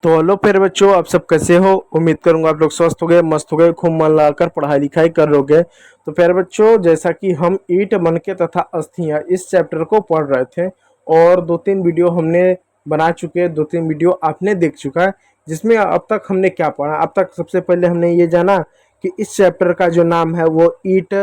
तो हेलो प्यारे बच्चों, आप सब कैसे हो। उम्मीद करूंगा आप लोग स्वस्थ हो गए, मस्त हो गए, खूब मन लगाकर पढ़ाई लिखाई कर रहोगे। तो प्यारे बच्चों, जैसा कि हम ईंट मनके तथा अस्थियां इस चैप्टर को पढ़ रहे थे और दो तीन वीडियो हमने बना चुके हैं, दो तीन वीडियो आपने देख चुका है, जिसमें अब तक हमने क्या पढ़ा। अब तक सबसे पहले हमने ये जाना कि इस चैप्टर का जो नाम है वो ईंट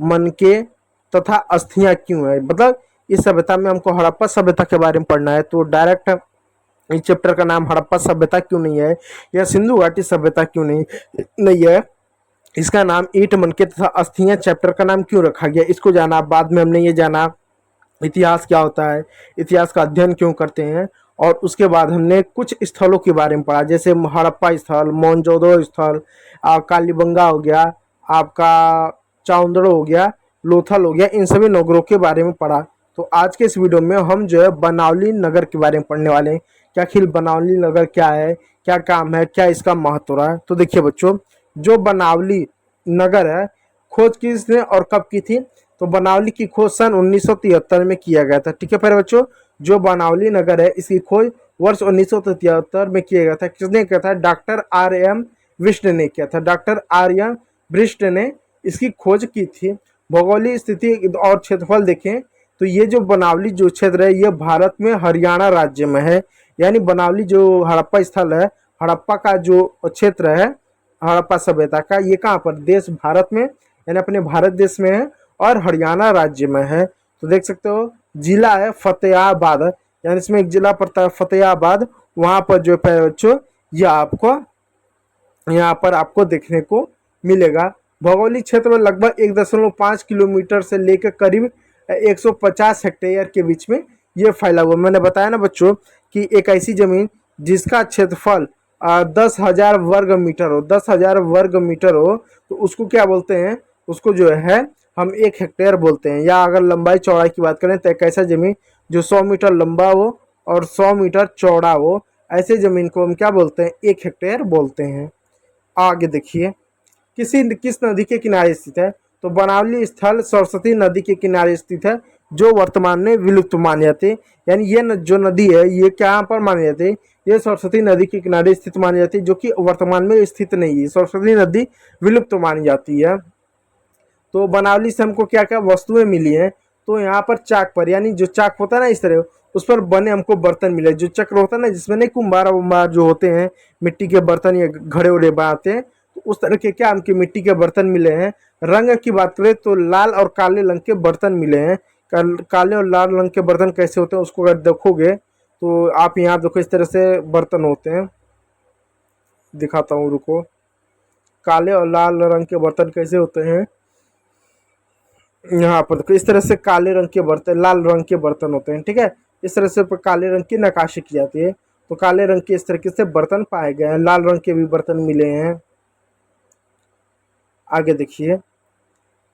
मनके तथा अस्थियां क्यों है। मतलब इस सभ्यता में हमको हड़प्पा सभ्यता के बारे में पढ़ना है, तो डायरेक्ट इस चैप्टर का नाम हड़प्पा सभ्यता क्यों नहीं है या सिंधु घाटी सभ्यता क्यों नहीं है, इसका नाम ईंट मनके तथा अस्थियां चैप्टर का नाम क्यों रखा गया, इसको जाना। बाद में हमने ये जाना इतिहास क्या होता है, इतिहास का अध्ययन क्यों करते हैं, और उसके बाद हमने कुछ स्थलों के बारे में पढ़ा, जैसे हड़प्पा स्थल, मोहनजोदड़ो स्थल, कालीबंगा हो गया, आपका चाउंदड़ो हो गया, लोथल हो गया, इन सभी नगरों के बारे में पढ़ा। तो आज के इस वीडियो में हम जो है बनावली नगर के बारे में पढ़ने वाले हैं कि आखिर बनावली नगर क्या है, क्या काम है, क्या इसका महत्व रहा है। तो देखिए बच्चों, जो बनावली नगर है, खोज किसने और कब की थी। तो बनावली की खोज सन 1973 में किया गया था। ठीक है प्यारे बच्चों, जो बनावली नगर है इसकी खोज वर्ष 1973 में किया गया था। किसने किया था? डॉक्टर आर एम विष्ट ने किया था। डॉक्टर आर एम विष्ट ने इसकी खोज की थी। भौगोलिक स्थिति और क्षेत्रफल देखें तो ये जो बनावली जो क्षेत्र है ये भारत में हरियाणा राज्य में है। यानी बनावली जो हड़प्पा स्थल है, हड़प्पा का जो क्षेत्र है, हड़प्पा सभ्यता का, ये कहाँ पर? देश भारत में, यानी अपने भारत देश में है और हरियाणा राज्य में है। तो देख सकते हो जिला है फतेहाबाद, यानी इसमें एक जिला पड़ता है फतेहाबाद। वहां पर जो है बच्चों ये आपको यहाँ पर आपको देखने को मिलेगा। भौगोलिक क्षेत्र में लगभग 1.5 किलोमीटर से लेकर करीब 150 हेक्टेयर के बीच में ये फैला हुआ। मैंने बताया ना बच्चों कि एक ऐसी जमीन जिसका क्षेत्रफल 10,000 वर्ग मीटर हो, 10,000 वर्ग मीटर हो, तो उसको क्या बोलते हैं? उसको जो है हम 1 हेक्टेयर बोलते हैं। या अगर लंबाई चौड़ाई की बात करें तो एक ऐसा जमीन जो 100 मीटर लंबा हो और 100 मीटर चौड़ा हो, ऐसे जमीन को हम क्या बोलते हैं? 1 हेक्टेयर बोलते हैं। आगे देखिए, किस नदी के किनारे स्थित है। तो बनावली स्थल सरस्वती नदी के किनारे स्थित है, जो वर्तमान में विलुप्त मानी जाती है। यानी ये जो नदी है ये कहाँ पर मानी जाती है? ये सरस्वती नदी के किनारे स्थित मानी जाती है, जो कि वर्तमान में स्थित नहीं है। सरस्वती नदी विलुप्त मानी जाती है। तो बनावली से हमको क्या क्या वस्तुएं मिली हैं? तो यहाँ पर चाक पर, यानी जो चाक होता है ना इस तरह, उस पर बने हमको बर्तन मिले। जो चक्र होता है ना जिसमें नहीं कुम्हार वुम्हार जो होते हैं मिट्टी के बर्तन या घड़े उड़े बनाते हैं, तो उस तरह के क्या हमके मिट्टी के बर्तन मिले हैं। रंग की बात करें तो लाल और काले रंग के बर्तन मिले हैं। काले और लाल रंग के बर्तन कैसे होते हैं उसको अगर देखोगे तो आप यहाँ देखो इस तरह से बर्तन होते हैं। दिखाता हूँ, रुको। काले और लाल रंग के बर्तन कैसे होते हैं, यहाँ पर देखो इस तरह से काले रंग के बर्तन, लाल रंग के बर्तन होते हैं। ठीक है, इस तरह से काले रंग की नक्काशी की जाती है। तो काले रंग के इस तरीके से बर्तन पाए गए हैं, लाल रंग के भी बर्तन मिले हैं। आगे देखिए,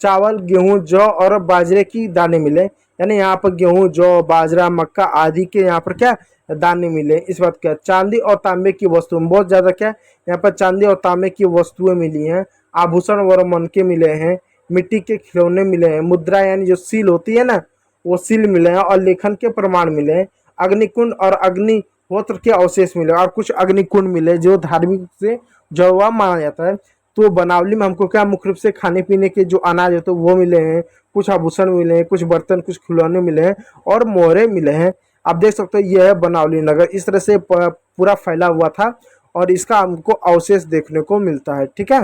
चावल, गेहूं, जौ और बाजरे की दाने मिले। यानी यहाँ पर गेहूं, जौ, बाजरा, मक्का आदि के यहाँ पर क्या दाने मिले। इस बात क्या, चांदी और तांबे की वस्तु बहुत ज्यादा क्या यहाँ पर चांदी और तांबे की वस्तुएं मिली हैं। आभूषण व मनके मिले हैं। मिट्टी के खिलौने मिले हैं। मुद्रा यानी जो सील होती है ना, वो सील मिले हैं और लेखन के प्रमाण मिले हैं। अग्निकुंड और अग्निहोत्र के अवशेष मिले और कुछ अग्निकुंड मिले जो धार्मिक से जुड़ा हुआ माना जाता है। तो बनावली में हमको क्या मुख्य रूप से खाने पीने के जो अनाज है तो वो मिले हैं, कुछ आभूषण मिले हैं, कुछ बर्तन, कुछ खिलौने मिले हैं और मोहरे मिले हैं। आप देख सकते हो यह है बनावली नगर, इस तरह से पूरा फैला हुआ था और इसका हमको अवशेष देखने को मिलता है। ठीक है,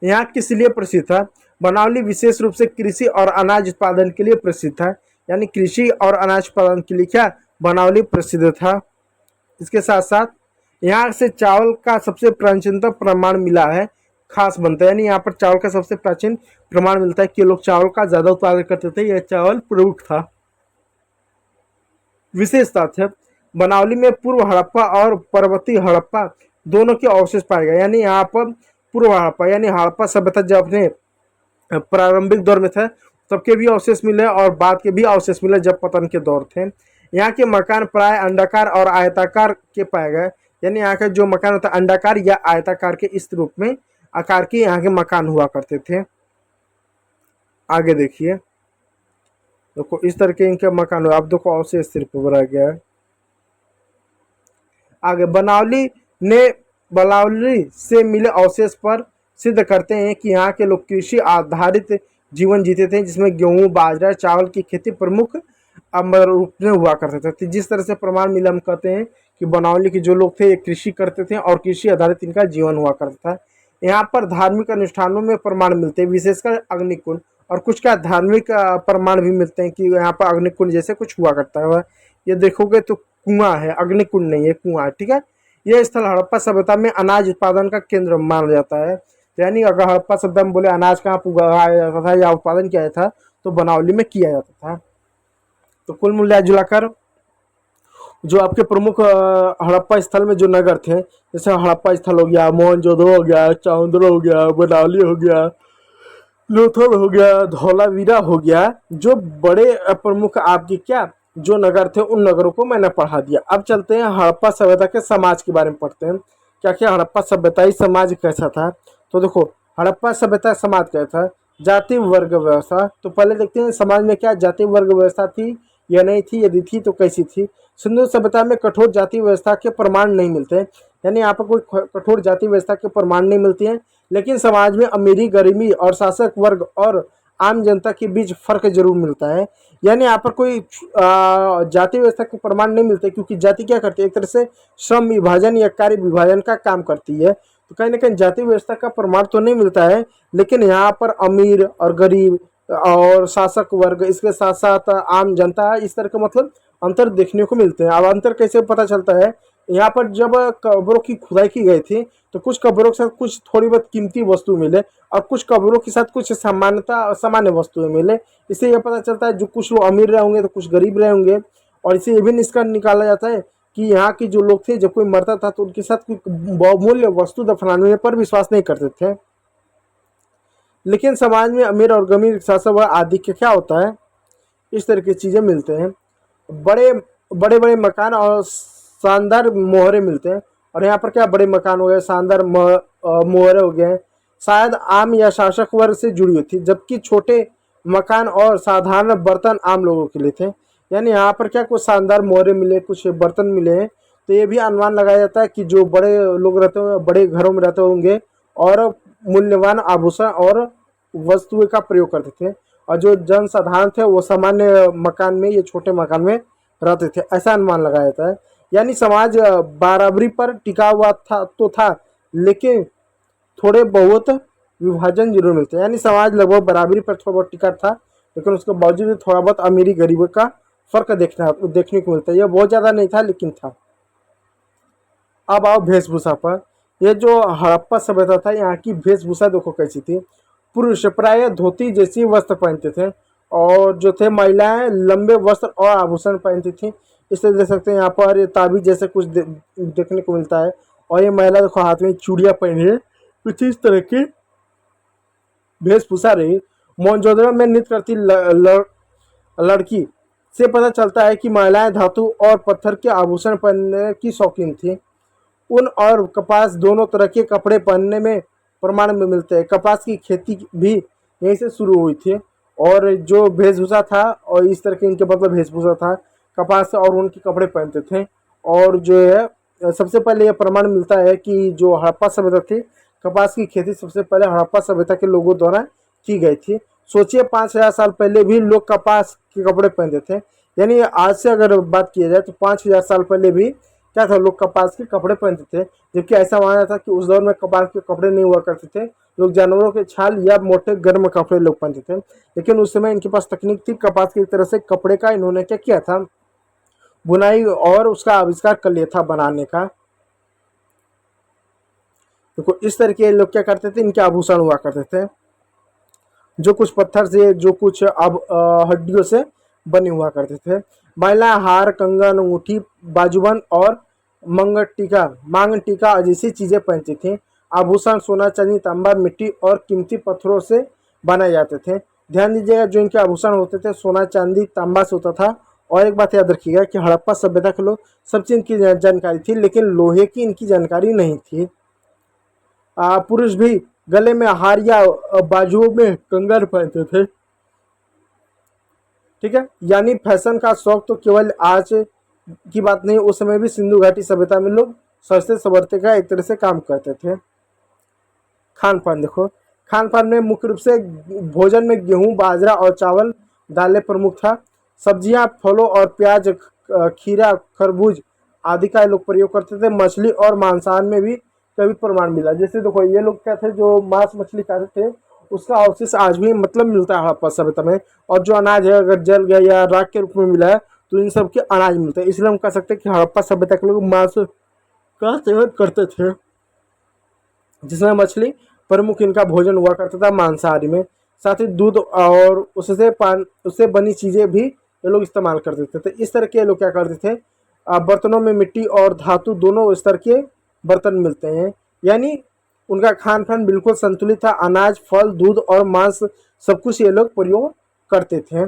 यहाँ किस लिए प्रसिद्ध था? बनावली विशेष रूप से कृषि और अनाज उत्पादन के लिए प्रसिद्ध था। यानी कृषि और अनाज उत्पादन के लिए क्या बनावली प्रसिद्ध था। इसके साथ साथ यहाँ से चावल का सबसे प्राचीनतम प्रमाण मिला है, खास बनता है। यानी यहाँ पर चावल का सबसे प्राचीन प्रमाण मिलता है कि लोग चावल का ज्यादा उत्पादन करते थे, यह चावल प्रमुख था। विशेषता थे, बनावली में पूर्व हड़प्पा और पर्वतीय हड़प्पा दोनों के अवशेष पाए गए। यानी यहाँ पर पूर्व हड़प्पा यानी हड़प्पा सभ्यता जब अपने प्रारंभिक दौर में था तब के भी अवशेष मिले और बाद के भी अवशेष मिले जब पतन के दौर थे। यहाँ के मकान प्राय अंडाकार और आयताकार के पाए गए। यानी यहाँ का जो मकान होता है अंडाकार या आयताकार के इस रूप में आकार के यहाँ के मकान हुआ करते थे। आगे देखिए, देखो इस तरह के इनके मकान हुआ। अब देखो अवशेष सिर्फ भरा गया है। आगे बनावली से मिले अवशेष पर सिद्ध करते हैं कि यहाँ के लोग कृषि आधारित जीवन जीते थे, जिसमें गेहूं, बाजरा, चावल की खेती प्रमुख रूप में हुआ करते थे। तो जिस तरह से प्रमाण मिले हम कहते हैं कि बनावली के जो लोग थे ये कृषि करते थे और कृषि आधारित इनका जीवन हुआ करता था। यहाँ पर धार्मिक अनुष्ठानों में प्रमाण मिलते हैं, विशेषकर अग्निकुंड, और कुछ का धार्मिक प्रमाण भी मिलते हैं कि यहाँ पर अग्निकुंड जैसे कुछ हुआ करता है। ये देखोगे तो कुआं है, अग्निकुंड नहीं है, कुआं है, ठीक है। यह स्थल हड़प्पा सभ्यता में अनाज उत्पादन का केंद्र माना जाता है। यानी अगर हड़प्पा सभ्यता में बोले अनाज कहाँ उगाया जाता था या उत्पादन किया जाता था, तो बनावली में किया जाता था। तो कुल मिला जुलाकर जो आपके प्रमुख हड़प्पा स्थल में जो नगर थे, जैसे हड़प्पा स्थल हो गया, मोहनजोदड़ो हो गया, चांदरो हो गया, बनावली हो गया, लोथल हो गया, धौलावीरा हो गया, जो बड़े प्रमुख आपकी क्या जो नगर थे उन नगरों को मैंने पढ़ा दिया। अब चलते हैं हड़प्पा सभ्यता के समाज के बारे में पढ़ते हैं। क्या क्या हड़प्पा सभ्यताई समाज कैसा था। तो देखो हड़प्पा सभ्यता समाज कैसा था, जाति वर्ग व्यवस्था। तो पहले देखते हैं समाज में क्या जाति वर्ग व्यवस्था थी या नहीं थी, यदि थी तो कैसी थी। सिंधु सभ्यता में कठोर जाति व्यवस्था के प्रमाण नहीं मिलते, यानी यहाँ पर कोई कठोर जाति व्यवस्था के प्रमाण नहीं मिलती हैं, लेकिन समाज में अमीरी, गरीबी और शासक वर्ग और आम जनता के बीच फर्क जरूर मिलता है। यानी यहाँ पर कोई जाति व्यवस्था के प्रमाण नहीं मिलते, क्योंकि जाति क्या करती है, एक तरह से श्रम विभाजन या कार्य विभाजन का काम करती है। तो कहीं ना कहीं जाति व्यवस्था का प्रमाण तो नहीं मिलता है, लेकिन यहाँ पर अमीर और गरीब और शासक वर्ग, इसके साथ साथ आम जनता, इस तरह का मतलब अंतर देखने को मिलते हैं। अब अंतर कैसे पता चलता है, यहाँ पर जब कब्रों की खुदाई की गई थी तो कुछ कब्रों के साथ कुछ थोड़ी बहुत कीमती वस्तु मिले और कुछ कब्रों के साथ कुछ सामान्य वस्तुएं मिले। इससे यह पता चलता है जो कुछ लोग अमीर रहे होंगे तो कुछ गरीब रहे होंगे। और इसे ये भी निष्कर्ष निकाला जाता है कि यहाँ के जो लोग थे, जब कोई मरता था तो उनके साथ कोई बहुमूल्य वस्तु दफनाने पर विश्वास नहीं करते थे। लेकिन समाज में अमीर और गरीब शासक व आदि के क्या होता है, इस तरह की चीज़ें मिलते हैं। बड़े बड़े बड़े मकान और शानदार मोहरे मिलते हैं। और यहाँ पर क्या बड़े मकान हो गए, शानदार मोहरे हो गए, शायद आम या शासक वर्ग से जुड़ी हुई थी, जबकि छोटे मकान और साधारण बर्तन आम लोगों के लिए थे। यानी यहाँ पर क्या कुछ शानदार मोहरे मिले, कुछ बर्तन मिले हैं। तो ये भी अनुमान लगाया जाता है कि जो बड़े लोग रहते होंगे, बड़े घरों में रहते होंगे और मूल्यवान आभूषण और वस्तुएं का प्रयोग करते थे, और जो जनसाधारण थे वो सामान्य मकान में, ये छोटे मकान में रहते थे, ऐसा अनुमान लगाया जाता है। यानी समाज बराबरी पर टिका हुआ था, लेकिन थोड़े बहुत विभाजन जरूर मिलते हैं। यानी समाज लगभग बराबरी पर थोड़ा बहुत टिका था, लेकिन उसके बावजूद भी थोड़ा बहुत अमीरी गरीबी का फर्क देखने को मिलता है। यह बहुत ज़्यादा नहीं था, लेकिन था। अब आओ वेशभूषा पर। यह जो हड़प्पा सभ्यता था, यहाँ की वेशभूषा देखो कैसी थी। पुरुष प्राय धोती जैसी वस्त्र पहनते थे, और जो थे महिलाएं लंबे वस्त्र और आभूषण पहनती थी। इससे देख सकते हैं यहाँ पर ताबीज जैसे कुछ देखने को मिलता है। और ये महिला देखो हाथ में चूड़ियाँ पहनी है, कुछ इस तरह की वेशभूषा रही। मोहनजोदड़ो में नृत्य करती लड़की से पता चलता है कि महिलाएं धातु और पत्थर के आभूषण पहनने की शौकीन थी। ऊन और कपास दोनों तरह के कपड़े पहनने में प्रमाण में मिलते हैं। कपास की खेती भी यहीं से शुरू हुई थी। और जो वेशभूषा था, और इस तरह के इनके मतलब वेशभूषा था, कपास और ऊन के कपड़े पहनते थे। और जो है सबसे पहले यह प्रमाण मिलता है कि जो हड़प्पा सभ्यता थी, कपास की खेती सबसे पहले हड़प्पा सभ्यता के लोगों द्वारा की गई थी। सोचिए 5000 साल पहले भी लोग कपास के कपड़े पहनते थे। यानी आज से अगर बात किया जाए तो 5000 साल पहले भी क्या था, लोग कपास के कपड़े पहनते थे। जबकि ऐसा माना था कि उस दौर में कपास के कपड़े नहीं हुआ करते थे, लोग जानवरों के छाल या मोटे गर्म कपड़े लोग पहनते थे। लेकिन उस समय इनके पास तकनीक थी, कपास की तरह से कपड़े का इन्होंने क्या किया था, बुनाई और उसका आविष्कार कर लिया था बनाने का। देखो इस तरह के लोग क्या करते थे, इनके आभूषण हुआ करते थे, जो कुछ पत्थर से, जो कुछ अब हड्डियों से बने हुआ करते थे। महिला हार, कंगन, अंगूठी, बाजूबंद और मांग टीका जैसी चीजें पहनती थी। आभूषण सोना, चांदी, तांबा, मिट्टी और कीमती पत्थरों से बनाए जाते थे। ध्यान दीजिएगा, जो इनके आभूषण होते थे सोना, चांदी, तांबा से होता था। और एक बात याद रखिएगा कि हड़प्पा सभ्यता के लोग सब चीज की जानकारी थी, लेकिन लोहे की इनकी जानकारी नहीं थी। पुरुष भी गले में हार या बाजुओं में कंगन पहनते थे। ठीक है, यानी फैशन का शौक तो केवल आज की बात नहीं, उस समय भी सिंधु घाटी सभ्यता में लोग सस्ते संवरते का एक तरह से काम करते थे। खान पान देखो, खान पान में मुख्य रूप से भोजन में गेहूं, बाजरा और चावल, दालें प्रमुख था। सब्जियां, फलों और प्याज, खीरा, खरबूज आदि का ये लोग प्रयोग करते थे। मछली और मांसाहार में भी कभी प्रमाण मिला। जैसे देखो ये लोग क्या थे, जो मांस मछली खाते थे उसका अवशेष आज भी मतलब मिलता है हड़प्पा सभ्यता में। और जो अनाज है अगर जल गया या राख के रूप में मिला है तो इन सब के अनाज मिलते हैं। इसलिए हम कह सकते हैं कि हड़प्पा सभ्यता के लोग मांस का सेवन करते थे, जिसमें मछली प्रमुख इनका भोजन हुआ करता था मांसाहारी में। साथ ही दूध और उससे बनी चीज़ें भी ये लोग इस्तेमाल करते थे। तो इस तरह के ये लोग क्या करते थे, बर्तनों में मिट्टी और धातु दोनों स्तर के बर्तन मिलते हैं। यानी उनका खान पान बिल्कुल संतुलित था। अनाज, फल, दूध और मांस सब कुछ ये लोग प्रयोग करते थे।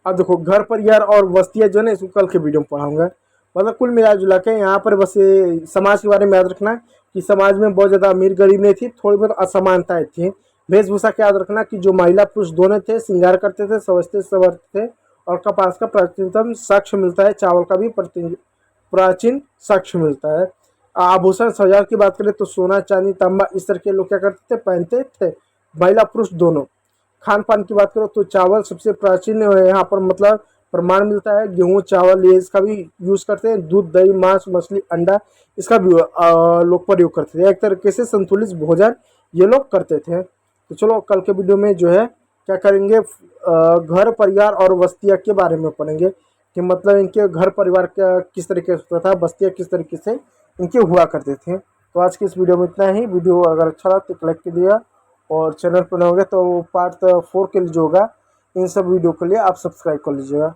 अब देखो घर परिवार और बस्तियाँ जो है ना, इसको कल के वीडियो में पढ़ाऊंगा। मतलब कुल मिला जुला के यहाँ पर बस ये समाज के बारे में याद रखना कि समाज में बहुत ज़्यादा अमीर गरीब नहीं थी, थोड़ी बहुत असमानताएं थी। वेशभूषा का याद रखना कि जो महिला पुरुष दोनों थे श्रृंगार करते थे, सवजते संवरते थे। और कपास का प्राचीनतम साक्ष्य मिलता है, चावल का भी प्राचीन साक्ष्य मिलता है। आभूषण सजावट की बात करें तो सोना, चांदी, तांबा इस तरह के लोग क्या करते थे, पहनते थे, महिला पुरुष दोनों। खान पान की बात करो तो चावल सबसे प्राचीन यहाँ पर मतलब प्रमाण मिलता है। गेहूं, चावल ये इसका भी यूज करते हैं। दूध, दही, मांस, मछली, अंडा इसका भी लोग प्रयोग करते थे। एक तरीके से संतुलित भोजन ये लोग करते थे। तो चलो कल के वीडियो में जो है क्या करेंगे, घर परिवार और बस्तियाँ के बारे में पढ़ेंगे कि मतलब इनके घर परिवार का किस तरीके से होता था, बस्तियाँ किस तरीके से इनके हुआ करते थे। तो आज की इस वीडियो में इतना ही। वीडियो अगर अच्छा लगा तो लाइक कर दिया, और चैनल पर नए होंगे तो पार्ट 4 के लिए जो होगा इन सब वीडियो के लिए आप सब्सक्राइब कर लीजिएगा।